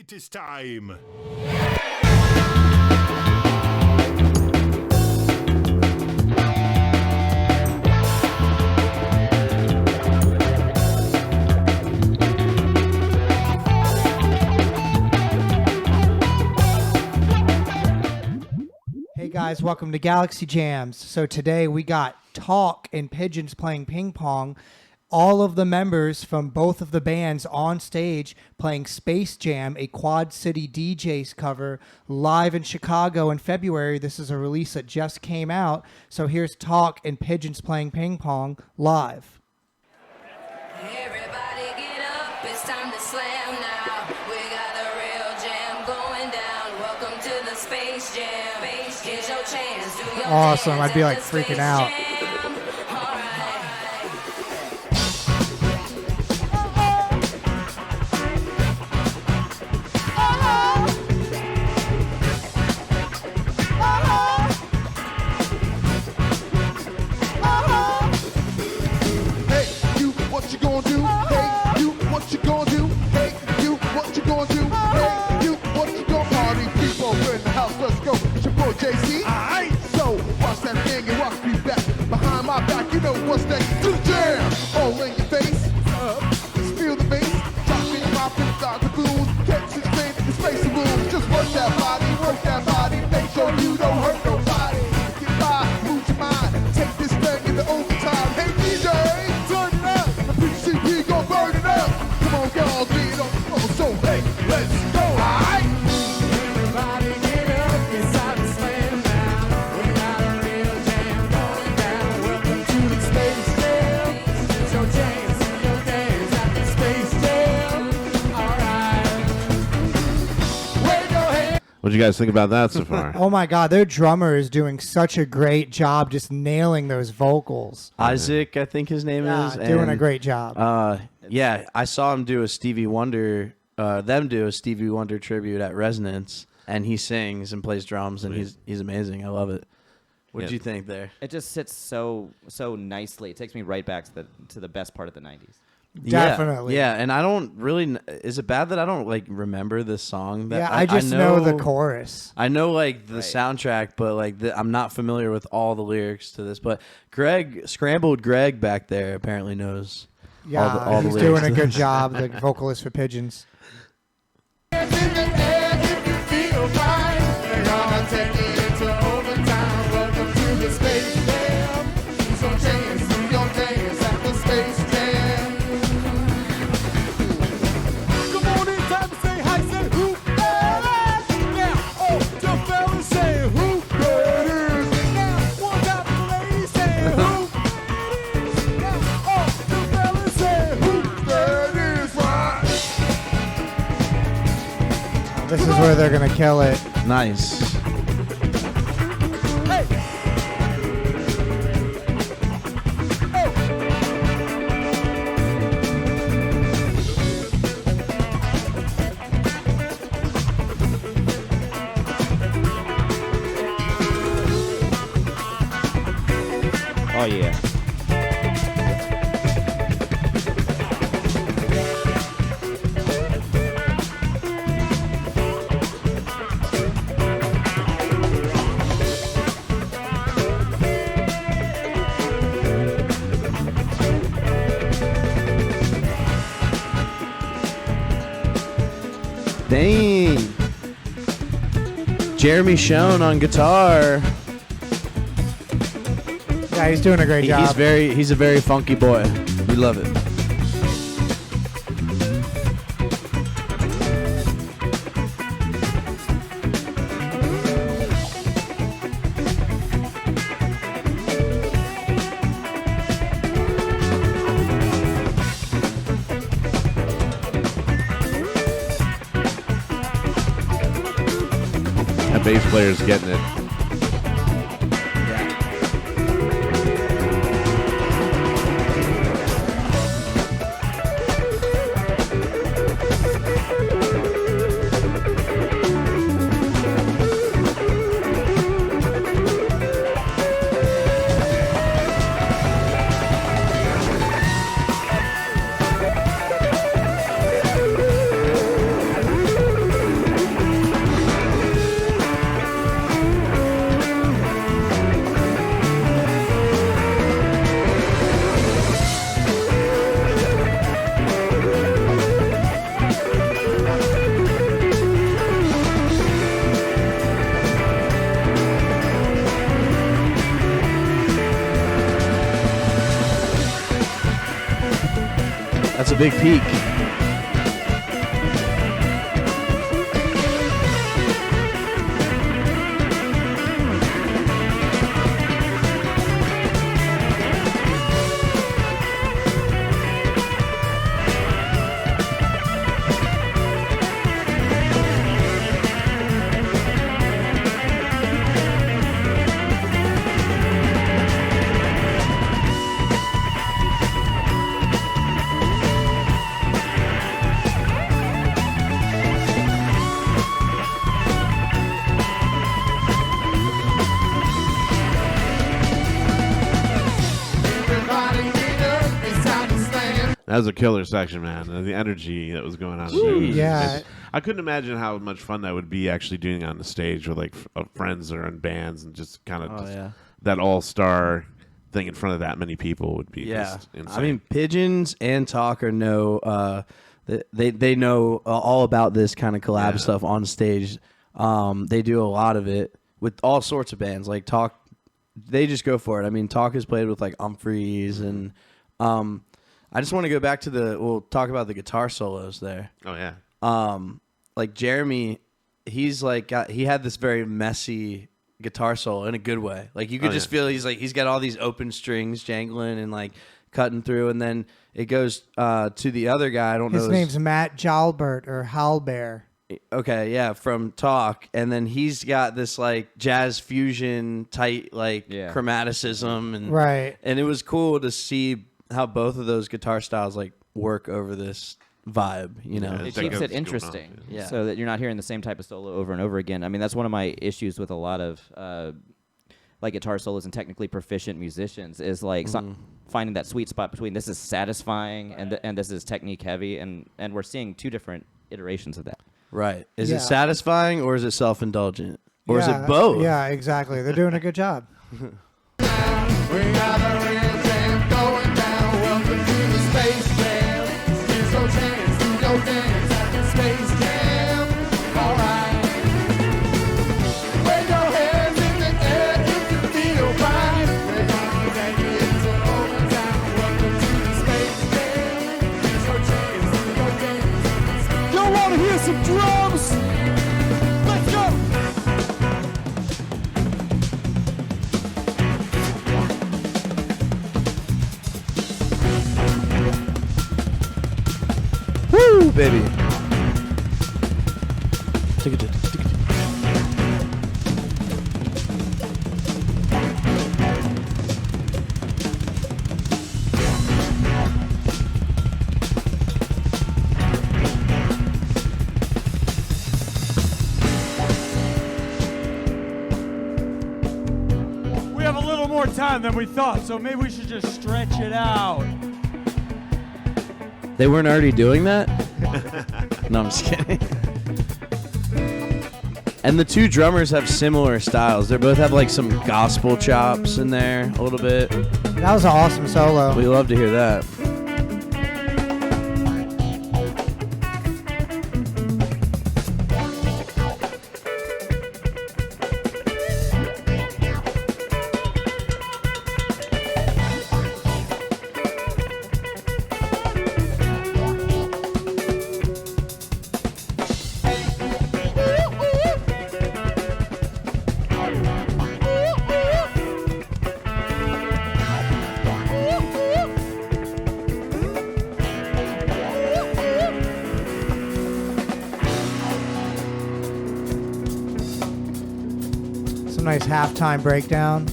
It is time. Hey guys, welcome to Galaxy Jams. So today we got Tauk and Pigeons playing ping pong. All of the members from both of the bands on stage playing Space Jam, a Quad City DJs cover, live in Chicago in February. This is a release that just came out. So here's Tauk and Pigeons playing ping pong live. Everybody get up, it's time to slam now. We got a real jam going down. Welcome to the Space Jam. Here's your chance. Do your Awesome. dance I'd be at like the freaking Space out. Jam. All right. Hey, you, what you gonna do? Hey, you, what you gonna do? Hey, you, what you gonna do? Hey, you, what you gonna party? People in the house, let's go. It's your boy JC. Alright, so watch that thing and watch me back. Behind my back, you know what's next. Do the jam! All in your face. Just feel the bass. Dropping, dropping, dog the blues. Catch his pain, the space rules. Just work that body, make sure you don't hurt nobody. Get by, move your mind. Take this thing into overtime. Hey DJ, turn it up. The PCP gon' burn it up. Come on, y'all, get on the floor. So hey, let's go. Alright. Everybody get up, it's time to slam now. We got a real jam going down. Welcome to the Space Jam. It's your chance, your dance at the Space Jam. Alright. Wave your hand. What do you guys think about that so far? Oh my God, their drummer is doing such a great job just nailing those vocals. Isaac, I think his name is. Doing a and, great job. Yeah, I saw him do a Stevie Wonder, tribute at Resonance, and he sings and plays drums, and he's amazing. I love it. What did you think there? It just sits so nicely. It takes me right back to the best part of the 90s. Definitely. Yeah, and I don't really. Is it bad that I don't like remember this song? That Yeah, I just know the chorus. I know like the Right. soundtrack, but like I'm not familiar with all the lyrics to this. But Scrambled Greg back there apparently knows. Yeah, all the he's lyrics. doing a good job, the vocalist for Pigeons. Hands in the air if you feel fine. We're gonna take it into overtime. Welcome to the Space Jam. Use your chance, do your dance at the Space Jam. Come on, it's time to say hi, say who that is. Now, oh, the fellas say who that is. Now, one time for the ladies say who that is. Now, oh, the fellas say who that is. Right. This is where they're going to kill it. Nice. Hey. Oh. Oh, yeah. Dang. Jeremy Schoen on guitar. Yeah, he's doing a great job. He's a very funky boy. We love it. That bass player's getting it. big peak. That was a killer section, man. The energy that was going on. In there was Yeah. just- I couldn't imagine how much fun that would be actually doing on the stage with like friends or in bands and just kind of that all-star thing in front of that many people would be just insane. I mean, Pigeons and Tauk they know all about this kind of collab stuff on stage. They do a lot of it with all sorts of bands. Like Tauk, they just go for it. I mean, Tauk has played with like Humphreys and I just want to go back to we'll talk about the guitar solos there. Oh yeah. Like Jeremy, he's like he had this very messy guitar solo in a good way. Like you could just feel he's got all these open strings jangling and like cutting through, and then it goes to the other guy. I don't know His name's Matt Jalbert or Halbert. Okay, yeah, from Tauk, and then he's got this like jazz fusion tight like chromaticism, and Right. and it was cool to see how both of those guitar styles like work over this vibe, you know. Yeah. It That keeps goes it going on, interesting, yeah. so that you're not hearing the same type of solo over and over again. I mean, that's one of my issues with a lot of like guitar solos and technically proficient musicians is like finding that sweet spot between this is satisfying and this is technique heavy, and we're seeing two different iterations of that. Right. Is Yeah. it satisfying or is it self-indulgent? Or is Yeah, it both? Yeah, exactly. They're doing a good job. We got a real jam going down. Welcome to the Space Jam. Here's your chance to go dance at the Space Jam. All right. Wave your hands in the air if you feel right. We're gonna take it to overtime. Welcome to the Space Jam. Here's your chance to go dance. Y'all wanna hear some drums? Let's go. Woo, baby. We have a little more time than we thought, so maybe we should just stretch it out. They weren't already doing that? No, I'm just kidding. And the two drummers have similar styles. They both have like some gospel chops in there a little bit. That was an awesome solo. We love to hear that. Some nice halftime breakdown.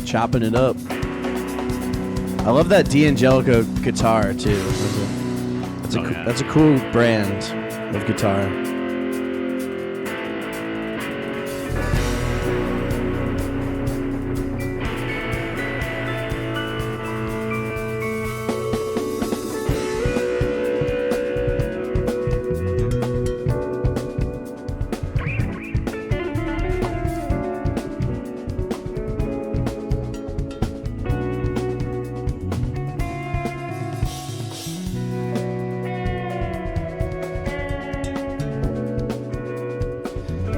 Chopping it up. I love that D'Angelico guitar too. That's a cool brand of guitar.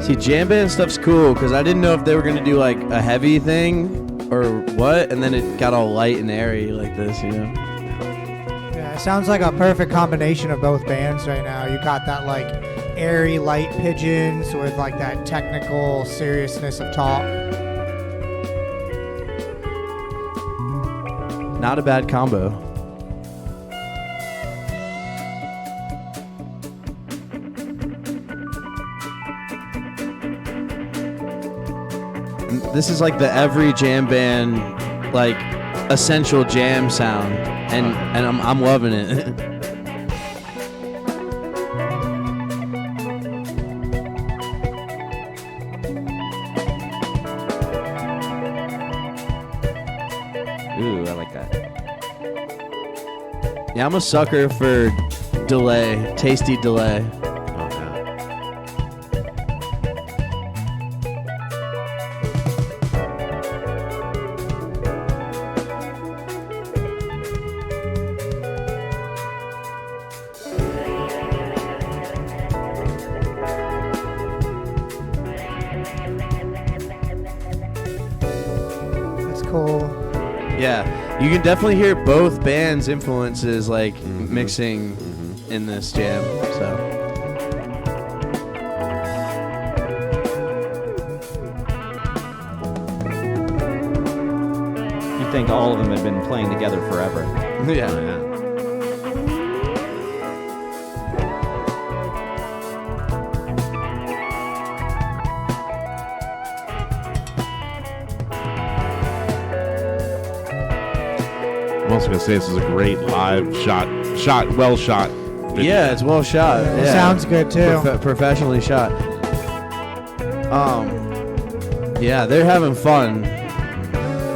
See, jam band stuff's cool because I didn't know if they were gonna do like a heavy thing or what? And then it got all light and airy like this, you know? Yeah, it sounds like a perfect combination of both bands right now. You got that like airy light Pigeons with like that technical seriousness of Tauk. Not a bad combo. This is like the every jam band, like essential jam sound, and I'm loving it. Ooh, I like that. Yeah, I'm a sucker for delay, tasty delay. Cool. Yeah, you can definitely hear both bands' influences like mixing in this jam. So You think all of them had been playing together forever? yeah. I'm also gonna say this is a great live well shot. Video. Yeah, it's well shot. It Yeah. sounds good too. Professionally shot. Yeah, they're having fun.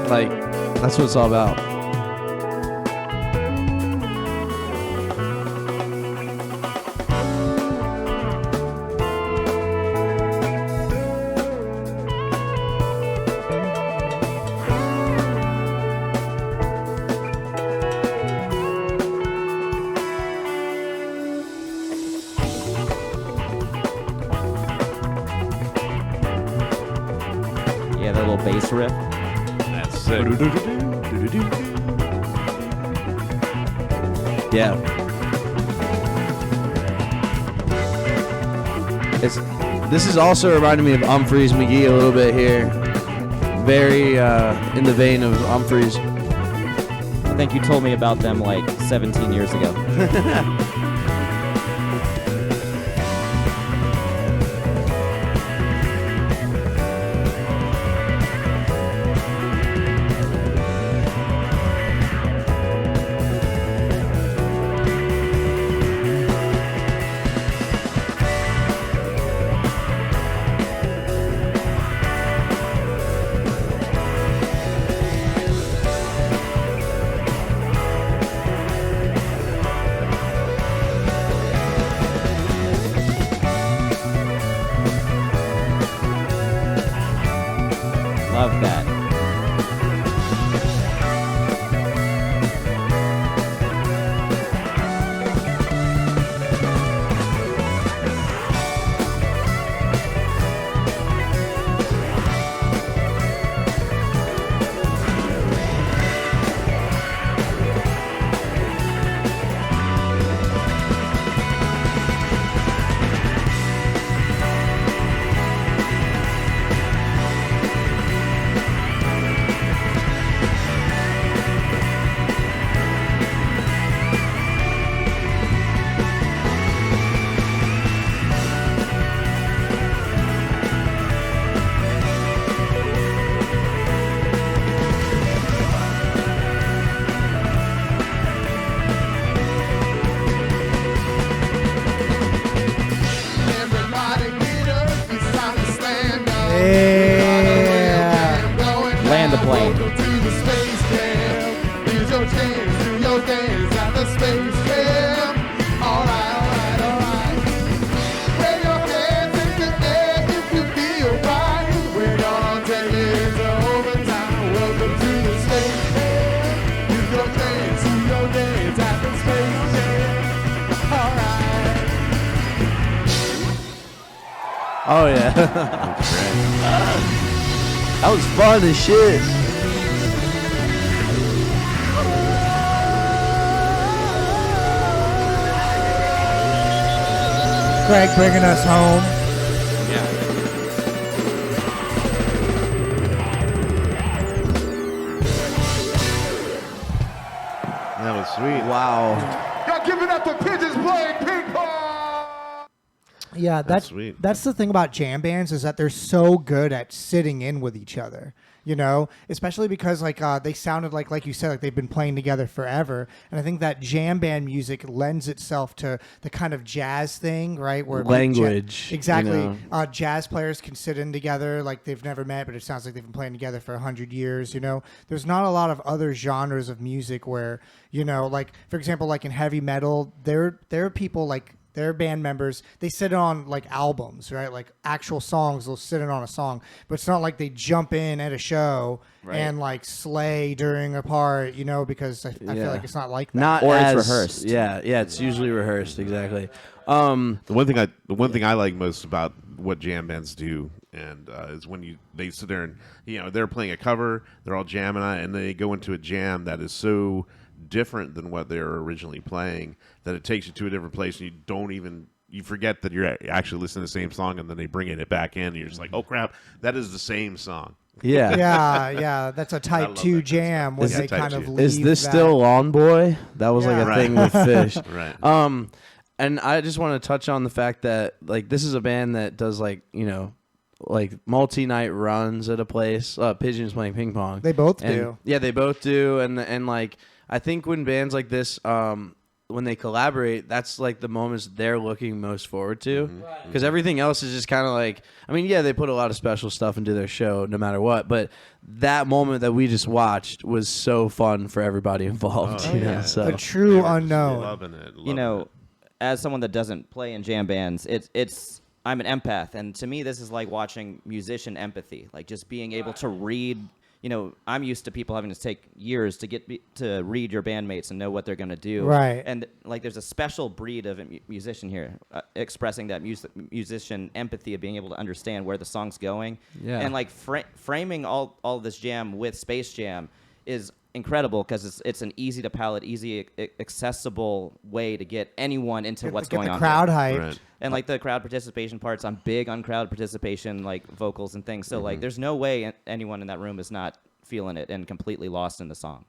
Like, that's what it's all about. Yeah, that little bass riff. That's sick. Yeah. This is also reminding me of Humphreys McGee a little bit here. Very in the vein of Humphreys. I think you told me about them like 17 years ago. Love that. Everybody get up, it's time to stand up. Yeah. Land the plane. Welcome to the Space Jam. Here's your chance to your dance at the Space Jam. Alright. Wave your hands in the air if you feel right. We're gonna take it to overtime. Welcome to the Space Jam. Here's your chance to your dance at the Space Jam. Alright. Oh yeah. That was fun as shit. Greg bringing us home. That was sweet. Wow. Y'all give it up for Pigeons playing ping pong. Yeah, That's sweet. That's the thing about jam bands is that they're so good at sitting in with each other. You know, especially because like they sounded like you said, like they've been playing together forever, and I think that jam band music lends itself to the kind of jazz thing, right? Where Language, exactly. you know? Jazz players can sit in together like they've never met, but it sounds like they've been playing together for 100 years. You know, there's not a lot of other genres of music where like for example, like in heavy metal, there are people like. They're band members. They sit on like albums, right? Like actual songs. They'll sit in on a song, but it's not like they jump in at a show and like slay during a part, because I feel like it's not like that. Not or as, it's rehearsed. Yeah, it's usually rehearsed. Exactly. The one thing I like most about what jam bands do, and is when they sit there and they're playing a cover, they're all jamming on it, and they go into a jam that is so different than what they were originally playing that it takes you to a different place, and you forget that you're actually listening to the same song, and then they bring it back in, and you're just like, oh crap, that is the same song. Yeah. Yeah. That's a type 2 jam when they kind of leave. Is this still Lawn Boy? That was like a thing with Fish. Right. And I just want to touch on the fact that like this is a band that does like multi-night runs at a place. Pigeons playing ping pong. They both do. Yeah, they both do. And like I think when bands like this, when they collaborate, that's like the moments they're looking most forward to. Because everything else is just kind of like, they put a lot of special stuff into their show no matter what. But that moment that we just watched was so fun for everybody involved. So. A true unknown. Loving it. As someone that doesn't play in jam bands, I'm an empath, and to me, this is like watching musician empathy, like just being able to read. I'm used to people having to take years to get to read your bandmates and know what they're going to do. Right. And like, there's a special breed of musician here, expressing that musician empathy of being able to understand where the song's going. Yeah. And like framing all of this jam with Space Jam is incredible because it's an easy to palate, easy accessible way to get anyone into what's going on. Get the crowd hyped. Right. And like the crowd participation parts, I'm big on crowd participation, like vocals and things. So like, there's no way anyone in that room is not feeling it and completely lost in the song.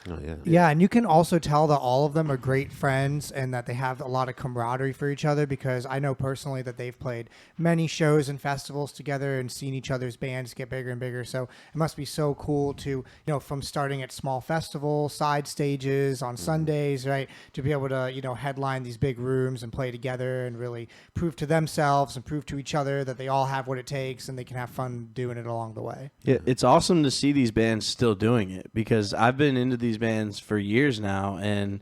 Oh, yeah. Yeah, and you can also tell that all of them are great friends and that they have a lot of camaraderie for each other, because I know personally that they've played many shows and festivals together and seen each other's bands get bigger and bigger. So it must be so cool to, from starting at small festivals, side stages on Sundays, right, to be able to, headline these big rooms and play together and really prove to themselves and prove to each other that they all have what it takes and they can have fun doing it along the way. Yeah, it's awesome to see these bands still doing it, because I've been into these bands for years now, and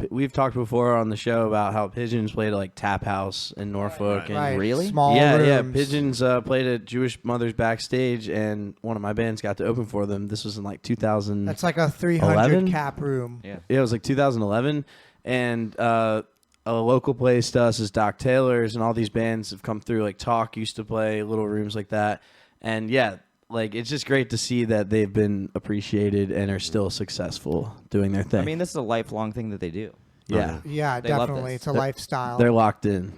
we've talked before on the show about how Pigeons played at like Tap House in Norfolk. And right. Really? Small yeah, rooms. Pigeons played at Jewish Mothers Backstage, and one of my bands got to open for them. This was in like 2000. That's like a 300 cap room. Yeah. Yeah, it was like 2011, and a local place to us is Doc Taylor's, and all these bands have come through. Like Tauk used to play little rooms like that, and yeah. Like, it's just great to see that they've been appreciated and are still successful doing their thing. This is a lifelong thing that they do. Yeah. Yeah, They love definitely. this. It's a lifestyle. They're locked in.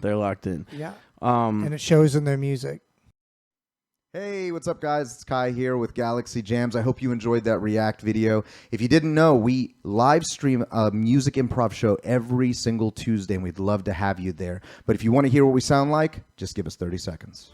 Yeah. And it shows in their music. Hey, what's up, guys? It's Kai here with Galaxy Jams. I hope you enjoyed that React video. If you didn't know, we live stream a music improv show every single Tuesday, and we'd love to have you there. But if you want to hear what we sound like, just give us 30 seconds.